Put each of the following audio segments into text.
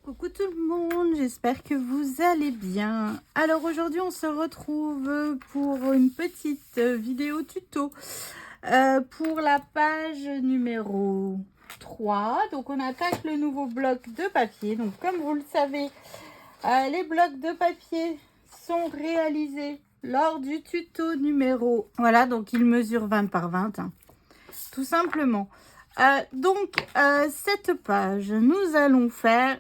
Coucou tout le monde, j'espère que vous allez bien. Alors aujourd'hui on se retrouve pour une petite vidéo tuto pour la page numéro 3. Donc on attaque le nouveau bloc de papier. Donc comme vous le savez, les blocs de papier sont réalisés lors du tuto numéro... Voilà, donc il mesure 20 par 20, hein, tout simplement. Cette page, nous allons faire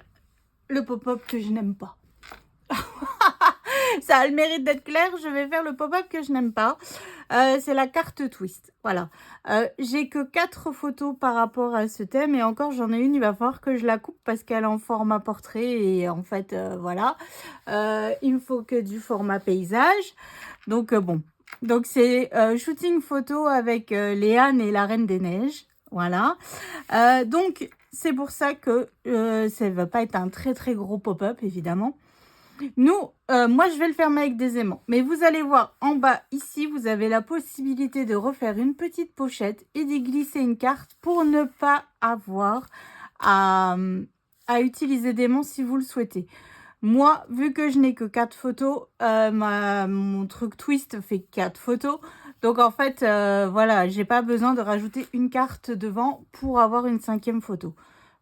le pop-up que je n'aime pas. Ça a le mérite d'être clair, je vais faire le pop-up que je n'aime pas. C'est la carte twist. Voilà. J'ai que 4 photos par rapport à ce thème. Et encore, j'en ai une, il va falloir que je la coupe parce qu'elle est en format portrait. Et en fait, voilà. Il me faut que du format paysage. Donc, bon. Donc, c'est shooting photo avec Léane et la Reine des Neiges. Voilà. Donc, c'est pour ça que ça ne va pas être un très très gros pop-up, évidemment. Moi, je vais le fermer avec des aimants. Mais vous allez voir en bas, ici, vous avez la possibilité de refaire une petite pochette et d'y glisser une carte pour ne pas avoir à utiliser d'aimants si vous le souhaitez. Moi, vu que je n'ai que 4 photos, mon truc twist fait 4 photos. Donc, en fait, voilà, j'ai pas besoin de rajouter une carte devant pour avoir une 5e photo.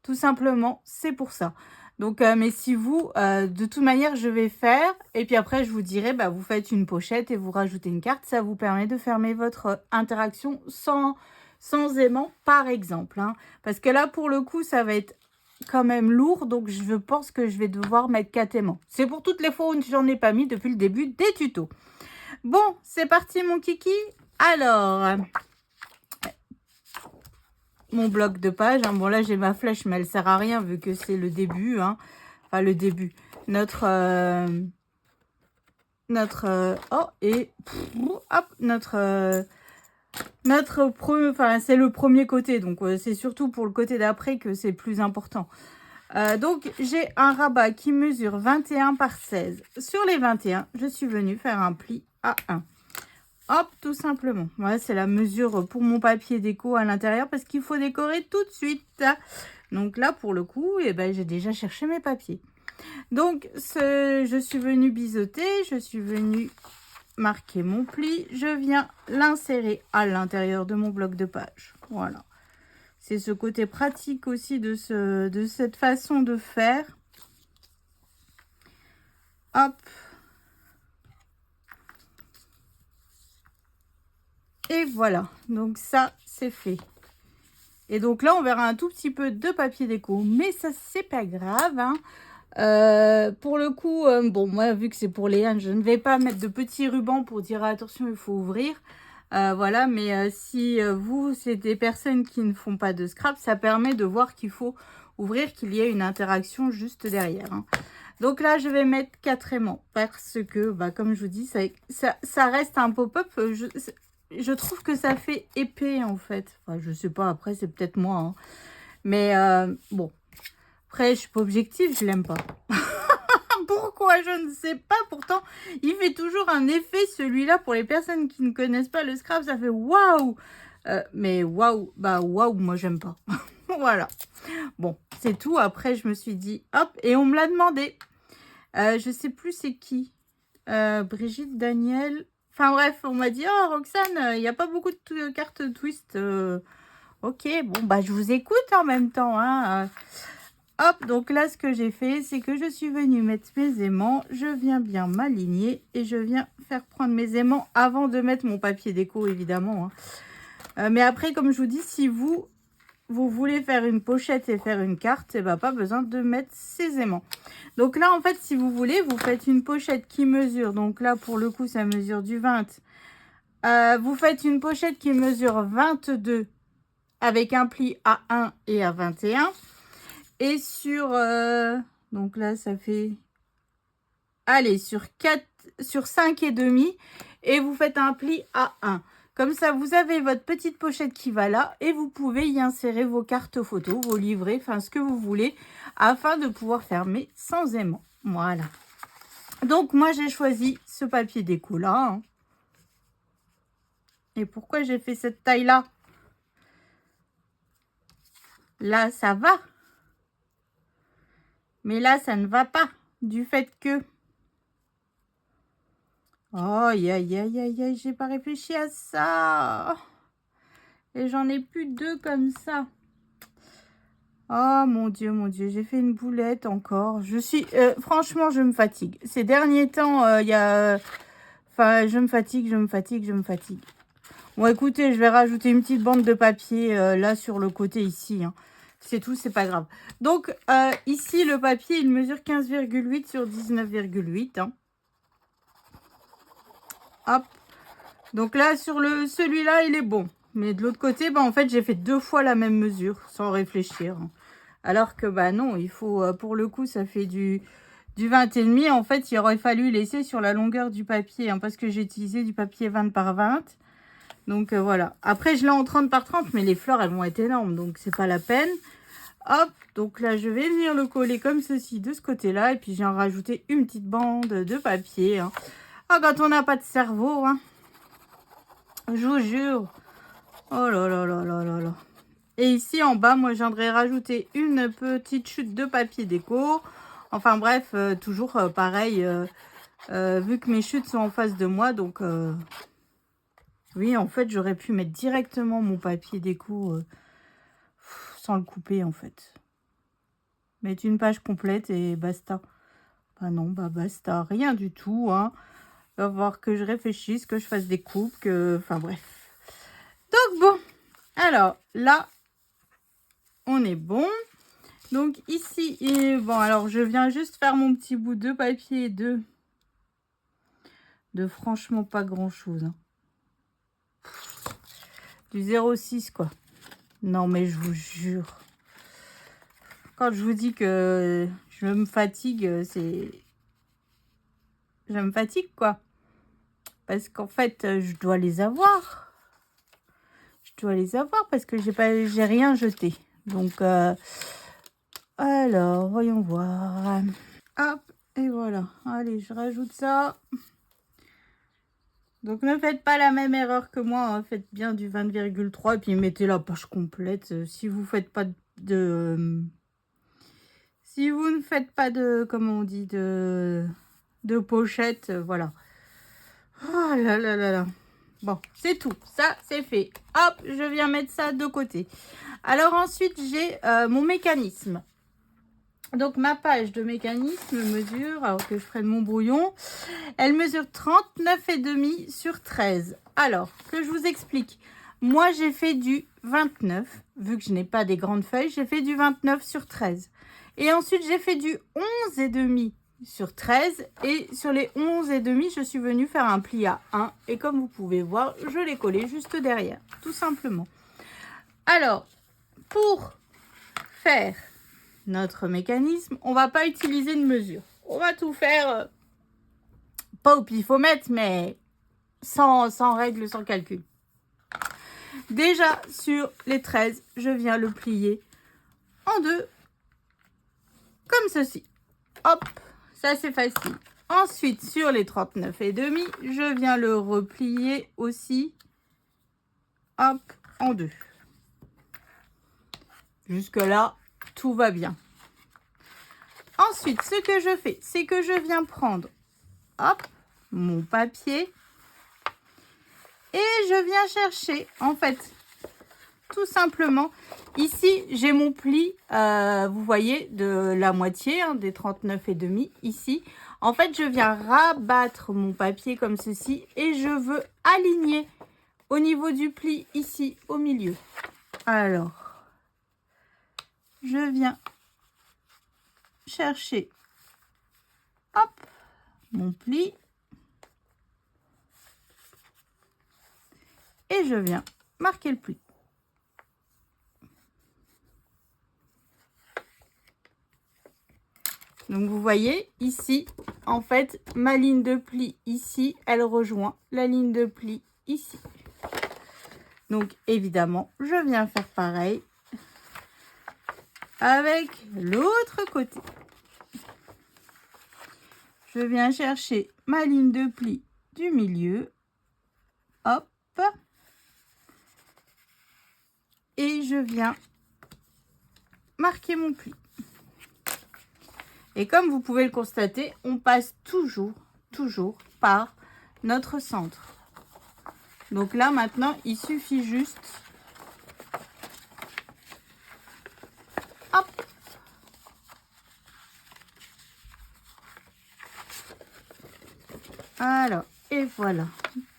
Tout simplement, c'est pour ça. Donc, mais si vous, de toute manière, je vais faire. Et puis après, je vous dirai, bah, vous faites une pochette et vous rajoutez une carte. Ça vous permet de fermer votre interaction sans aimant, par exemple. Hein. Parce que là, pour le coup, ça va être quand même lourd. Donc, je pense que je vais devoir mettre 4 aimants. C'est pour toutes les fois où j'en ai pas mis depuis le début des tutos. Bon, c'est parti, mon kiki. Alors... mon bloc de page. Hein. Bon, là, j'ai ma flèche, mais elle sert à rien vu que c'est le début. Hein. Enfin, le début. Enfin, c'est le premier côté. Donc, c'est surtout pour le côté d'après que c'est plus important. Donc, j'ai un rabat qui mesure 21 par 16. Sur les 21, je suis venue faire un pli à 1. Hop, tout simplement. Voilà, c'est la mesure pour mon papier déco à l'intérieur parce qu'il faut décorer tout de suite. Donc là, pour le coup, eh ben, j'ai déjà cherché mes papiers. Donc, je suis venue biseauter, je suis venue marquer mon pli. Je viens l'insérer à l'intérieur de mon bloc de page. Voilà. C'est ce côté pratique aussi de cette façon de faire. Hop. Et voilà, donc ça, c'est fait. Et donc là, on verra un tout petit peu de papier déco, mais ça, c'est pas grave. Hein. Pour le coup, bon, moi, vu que c'est pour Léane, je ne vais pas mettre de petits rubans pour dire attention, il faut ouvrir. Voilà, mais si vous, c'est des personnes qui ne font pas de scrap, ça permet de voir qu'il faut ouvrir, qu'il y ait une interaction juste derrière. Hein. Donc là, je vais mettre 4 aimants parce que, bah, comme je vous dis, ça reste un pop-up. Je trouve que ça fait épais, en fait. Enfin, je sais pas, après, c'est peut-être moi. Hein. Mais bon, après, je suis pas objective, je l'aime pas. Pourquoi? Je ne sais pas. Pourtant, il fait toujours un effet, celui-là. Pour les personnes qui ne connaissent pas le scrap, ça fait waouh. Mais waouh, bah waouh, moi, j'aime pas. Voilà. Bon, c'est tout. Après, je me suis dit, hop, et on me l'a demandé. Je sais plus c'est qui. Brigitte, Daniel... Enfin bref, on m'a dit, oh Roxane, il n'y a pas beaucoup de cartes twist. Ok, bon, bah je vous écoute en même temps. Hein. Hop, donc là, ce que j'ai fait, c'est que je suis venue mettre mes aimants. Je viens bien m'aligner et je viens faire prendre mes aimants avant de mettre mon papier déco, évidemment. Hein. Mais après, comme je vous dis, si vous voulez faire une pochette et faire une carte, et bah, pas besoin de mettre ces aimants. Donc là, en fait, si vous voulez, vous faites une pochette qui mesure. Donc là, pour le coup, ça mesure du 20. Vous faites une pochette qui mesure 22 avec un pli à 1 et à 21. Et sur... donc là, ça fait... Allez, sur 5 et demi. Et vous faites un pli à 1. Comme ça, vous avez votre petite pochette qui va là et vous pouvez y insérer vos cartes photos, vos livrets, enfin ce que vous voulez, afin de pouvoir fermer sans aimant. Voilà. Donc, moi, j'ai choisi ce papier déco là. Hein. Et pourquoi j'ai fait cette taille-là? Là, ça va. Mais là, ça ne va pas. Du fait que... Oh, aïe, aïe, aïe, aïe, aïe, j'ai pas réfléchi à ça. Et j'en ai plus deux comme ça. Oh mon Dieu, j'ai fait une boulette encore. Je suis... franchement, je me fatigue. Ces derniers temps, il y a... Enfin, je me fatigue. Bon, écoutez, je vais rajouter une petite bande de papier là sur le côté ici. Hein. C'est tout, c'est pas grave. Donc, ici, le papier, il mesure 15,8 sur 19,8. Hein. Hop. Donc là, sur celui-là, il est bon. Mais de l'autre côté, bah, en fait, j'ai fait 2 fois la même mesure sans réfléchir. Hein. Alors que, bah non, il faut, pour le coup, ça fait du 20,5. En fait, il aurait fallu laisser sur la longueur du papier. Hein, parce que j'ai utilisé du papier 20 par 20. Donc, voilà. Après, je l'ai en 30 par 30. Mais les fleurs, elles vont être énormes. Donc, c'est pas la peine. Hop. Donc là, je vais venir le coller comme ceci de ce côté-là. Et puis, j'ai rajouté une petite bande de papier. Hein. Ah, quand on n'a pas de cerveau, hein. Je vous jure. Oh là là là là là là. Et ici, en bas, moi, je viendrais rajouter une petite chute de papier déco. Enfin, bref, toujours pareil, vu que mes chutes sont en face de moi. Donc, oui, en fait, j'aurais pu mettre directement mon papier déco sans le couper, en fait. Mettre une page complète et basta. Bah non, bah basta. Rien du tout, hein. Il va falloir que je réfléchisse, que je fasse des coupes, que... Enfin, bref. Donc, bon. Alors, là, on est bon. Donc, ici, bon, alors, je viens juste faire mon petit bout de papier de franchement pas grand-chose. Hein. Du 0,6, quoi. Non, mais je vous jure. Quand je vous dis que je me fatigue, c'est... Je me fatigue, quoi. Parce qu'en fait, je dois les avoir. Je dois les avoir parce que j'ai rien jeté. Donc, alors, voyons voir. Hop, et voilà. Allez, je rajoute ça. Donc, ne faites pas la même erreur que moi. Hein. Faites bien du 20,3 et puis mettez la page complète. Si vous faites pas de... si vous ne faites pas de... Comment on dit de pochette, voilà. Oh là là là là. Bon, c'est tout. Ça, c'est fait. Hop, je viens mettre ça de côté. Alors ensuite, j'ai mon mécanisme. Donc, ma page de mécanisme mesure, alors que je prenne mon brouillon, elle mesure 39,5 sur 13. Alors, que je vous explique. Moi, j'ai fait du 29. Vu que je n'ai pas des grandes feuilles, j'ai fait du 29 sur 13. Et ensuite, j'ai fait du 11,5 sur 13. Et sur les 11,5, je suis venue faire un pli à 1. Et comme vous pouvez voir, je l'ai collé juste derrière, tout simplement. Alors, pour faire notre mécanisme, on va pas utiliser de mesure. On va tout faire, pas au pifomètre, mais sans règle, sans calcul. Déjà, sur les 13, je viens le plier en deux, comme ceci. Hop, ça c'est facile. Ensuite, sur les 39,5, je viens le replier aussi, hop, en deux. Jusque-là, tout va bien. Ensuite, ce que je fais, c'est que je viens prendre, hop, mon papier et je viens chercher, en fait, tout simplement, ici, j'ai mon pli, vous voyez, de la moitié, hein, des 39,5 ici. En fait, je viens rabattre mon papier comme ceci et je veux aligner au niveau du pli ici, au milieu. Alors, je viens chercher, hop, mon pli et je viens marquer le pli. Donc, vous voyez, ici, en fait, ma ligne de pli ici, elle rejoint la ligne de pli ici. Donc, évidemment, je viens faire pareil avec l'autre côté. Je viens chercher ma ligne de pli du milieu. Hop. Et je viens marquer mon pli. Et comme vous pouvez le constater, on passe toujours par notre centre. Donc là, maintenant, il suffit juste... Hop! Alors, et voilà.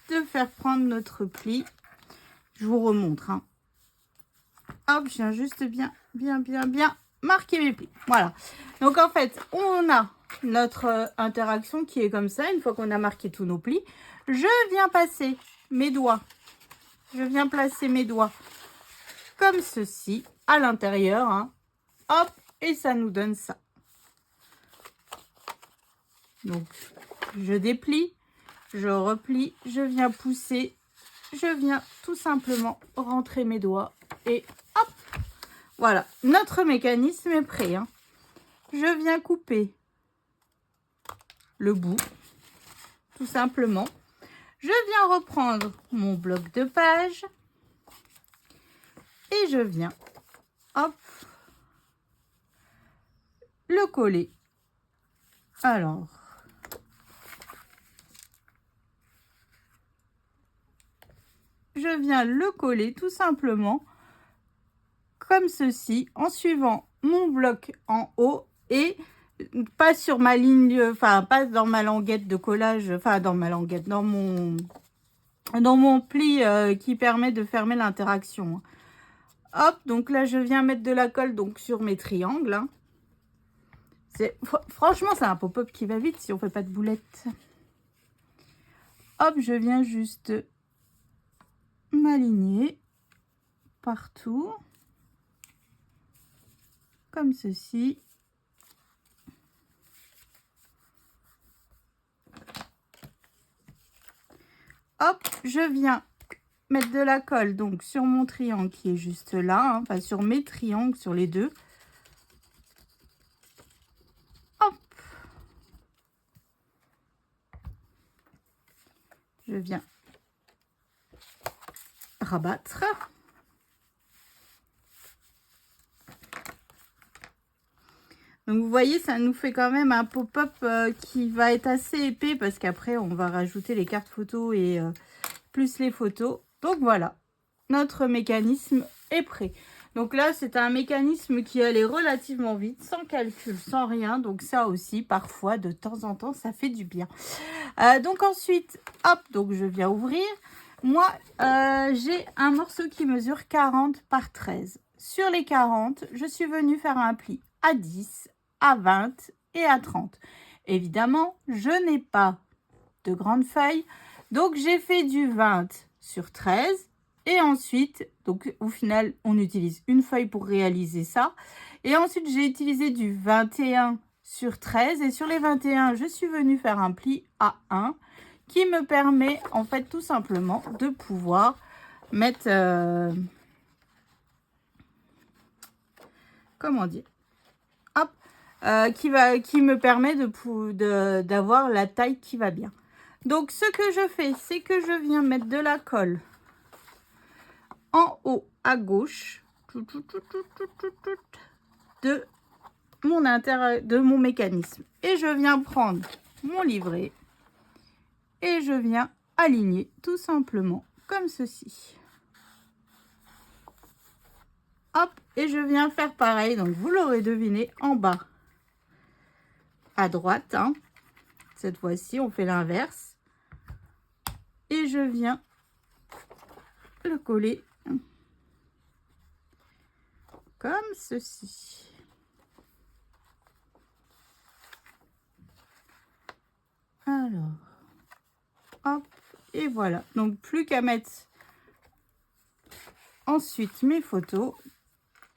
De faire prendre notre pli. Je vous remontre. Hein. Hop, je viens juste bien marquer mes plis. Voilà. Donc, en fait, on a notre interaction qui est comme ça. Une fois qu'on a marqué tous nos plis, je viens passer mes doigts. Je viens placer mes doigts comme ceci à l'intérieur. Hein. Hop, et ça nous donne ça. Donc, je déplie, je replie, je viens pousser, je viens tout simplement rentrer mes doigts et hop, voilà, notre mécanisme est prêt. Hein. Je viens couper le bout, tout simplement. Je viens reprendre mon bloc de page et je viens, hop, le coller. Alors, je viens le coller tout simplement comme ceci en suivant mon bloc en haut et pas sur ma ligne, enfin pas dans ma languette de collage, enfin dans ma languette, dans mon pli qui permet de fermer l'interaction. Hop, donc là je viens mettre de la colle donc sur mes triangles. Hein. Franchement, c'est un pop-up qui va vite si on fait pas de boulettes. Hop, je viens juste m'aligner partout. Comme ceci. Hop, je viens mettre de la colle donc sur mon triangle qui est juste là. Hein, enfin, sur mes triangles, sur les deux. Je viens rabattre. Donc vous voyez, ça nous fait quand même un pop-up qui va être assez épais parce qu'après on va rajouter les cartes photos et plus les photos. Donc voilà, notre mécanisme est prêt. Donc là, c'est un mécanisme qui allait relativement vite, sans calcul, sans rien. Donc ça aussi, parfois, de temps en temps, ça fait du bien. Donc ensuite, hop, donc je viens ouvrir. Moi, j'ai un morceau qui mesure 40 par 13. Sur les 40, je suis venue faire un pli à 10, à 20 et à 30. Évidemment, je n'ai pas de grande feuille. Donc j'ai fait du 20 sur 13. Et ensuite, donc au final, on utilise une feuille pour réaliser ça. Et ensuite, j'ai utilisé du 21 sur 13. Et sur les 21, je suis venue faire un pli à 1 qui me permet, en fait, tout simplement de pouvoir mettre... comment dire, hop, qui me permet d'avoir la taille qui va bien. Donc, ce que je fais, c'est que je viens mettre de la colle en haut à gauche de mon mécanisme. Et je viens prendre mon livret et je viens aligner tout simplement comme ceci. Hop, et je viens faire pareil. Donc, vous l'aurez deviné, en bas à droite. Hein. Cette fois-ci, on fait l'inverse. Et je viens le coller comme ceci. Alors, hop, et voilà. Donc, plus qu'à mettre ensuite mes photos.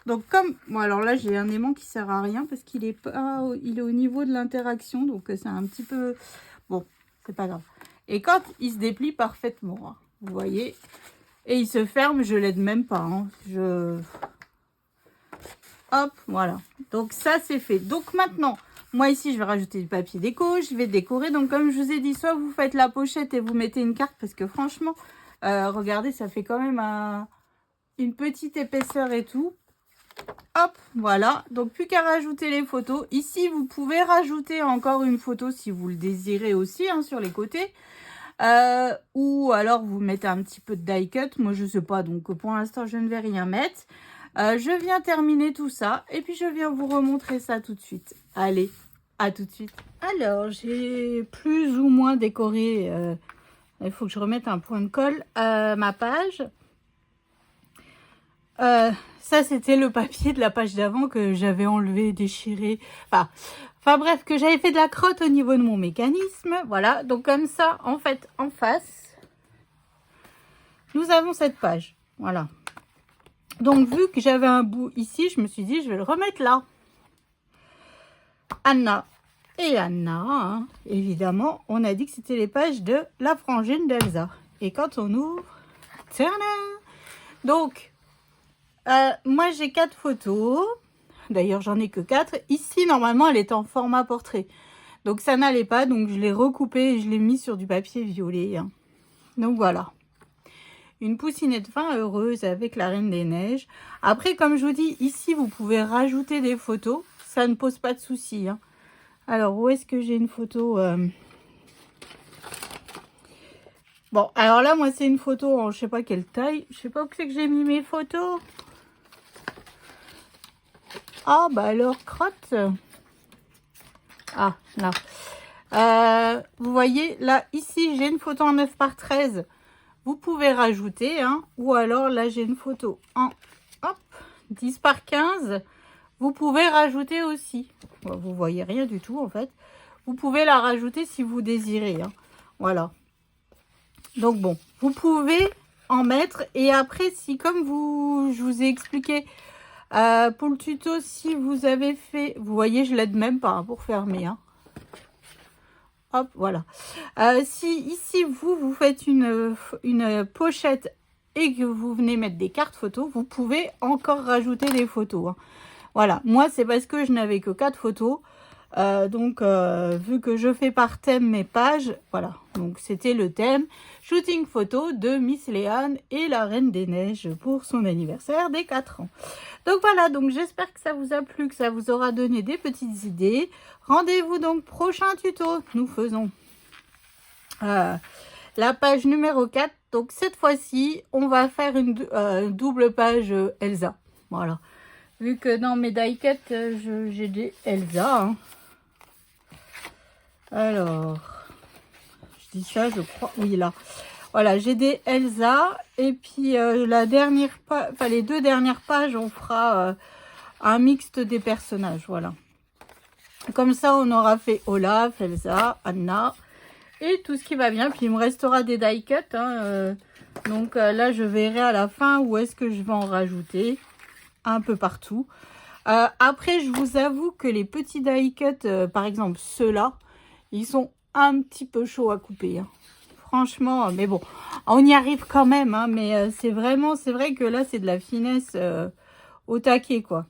Donc, comme... Bon, alors là, j'ai un aimant qui sert à rien parce qu'il est pas... Il est au niveau de l'interaction. Donc, c'est un petit peu... Bon, c'est pas grave. Et quand il se déplie parfaitement, hein, vous voyez... Et il se ferme, je l'aide même pas. Hein. Hop, voilà. Donc ça, c'est fait. Donc maintenant, moi ici, je vais rajouter du papier déco. Je vais décorer. Donc comme je vous ai dit, soit vous faites la pochette et vous mettez une carte. Parce que franchement, regardez, ça fait quand même une petite épaisseur et tout. Hop, voilà. Donc, plus qu'à rajouter les photos. Ici, vous pouvez rajouter encore une photo si vous le désirez aussi, hein, sur les côtés. Ou alors, vous mettez un petit peu de die cut. Moi, je sais pas. Donc, pour l'instant, je ne vais rien mettre. Je viens terminer tout ça. Et puis, je viens vous remontrer ça tout de suite. Allez, à tout de suite. Alors, j'ai plus ou moins décoré... il faut que je remette un point de colle à ma page. Ça, c'était le papier de la page d'avant que j'avais enlevé, déchiré. Enfin bref, que j'avais fait de la crotte au niveau de mon mécanisme. Voilà, donc comme ça, en fait, en face, nous avons cette page. Voilà. Donc, vu que j'avais un bout ici, je me suis dit, je vais le remettre là. Anna et Anna, hein, évidemment, on a dit que c'était les pages de la frangine d'Elsa. Et quand on ouvre, tadam! Donc, moi, j'ai 4 photos. D'ailleurs, j'en ai que 4. Ici, normalement, elle est en format portrait. Donc, ça n'allait pas. Donc, je l'ai recoupé et je l'ai mis sur du papier violet. Hein. Donc, voilà. Une poussinette fin heureuse avec la Reine des Neiges. Après, comme je vous dis, ici, vous pouvez rajouter des photos. Ça ne pose pas de souci. Hein. Alors, où est-ce que j'ai une photo Bon, alors là, moi, c'est une photo en je sais pas quelle taille. Je sais pas où c'est que j'ai mis mes photos. Ah, bah alors, crotte. Ah, là. Vous voyez, là, ici, j'ai une photo en 9 par 13. Vous pouvez rajouter, hein. Ou alors, là, j'ai une photo en hop, 10 par 15. Vous pouvez rajouter aussi. Bon, vous voyez rien du tout, en fait. Vous pouvez la rajouter si vous désirez. Hein. Voilà. Donc, bon, vous pouvez en mettre. Et après, si, comme je vous ai expliqué... pour le tuto, si vous avez fait... Vous voyez, je l'aide même pas hein, pour fermer. Hein. Hop, voilà. Si ici, vous faites une pochette et que vous venez mettre des cartes photos, vous pouvez encore rajouter des photos. Hein. Voilà. Moi, c'est parce que je n'avais que 4 photos. Donc, vu que je fais par thème mes pages, voilà. Donc, c'était le thème shooting photo de Miss Léane et la Reine des Neiges pour son anniversaire des 4 ans. Donc, voilà. Donc, j'espère que ça vous a plu, que ça vous aura donné des petites idées. Rendez-vous donc prochain tuto. Nous faisons la page numéro 4. Donc, cette fois-ci, on va faire une double page Elsa. Voilà. Vu que dans mes die cut, j'ai des Elsa. Hein. Alors, je dis ça, je crois, oui, là. Voilà, j'ai des Elsa. Et puis, les 2 dernières pages, on fera un mixte des personnages, voilà. Comme ça, on aura fait Olaf, Elsa, Anna et tout ce qui va bien. Puis, il me restera des die cut. Hein, donc, là, je verrai à la fin où est-ce que je vais en rajouter. Un peu partout. Après, je vous avoue que les petits die cut, par exemple, ceux-là, ils sont un petit peu chauds à couper. Hein. Franchement, mais bon, on y arrive quand même. Hein, mais c'est vrai que là, c'est de la finesse au taquet, quoi.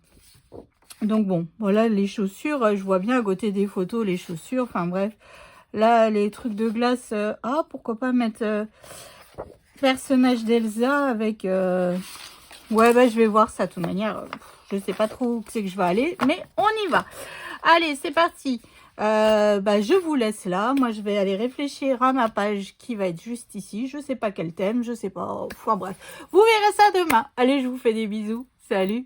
Donc bon, voilà les chaussures. Je vois bien à côté des photos les chaussures. Enfin bref, là, les trucs de glace. Pourquoi pas mettre personnage d'Elsa avec... Ouais, bah, je vais voir ça de toute manière. Je sais pas trop où c'est que je vais aller, mais on y va. Allez, c'est parti. Je vous laisse là. Moi, je vais aller réfléchir à ma page qui va être juste ici. Je sais pas quel thème, je sais pas. Enfin bref, vous verrez ça demain. Allez, je vous fais des bisous. Salut.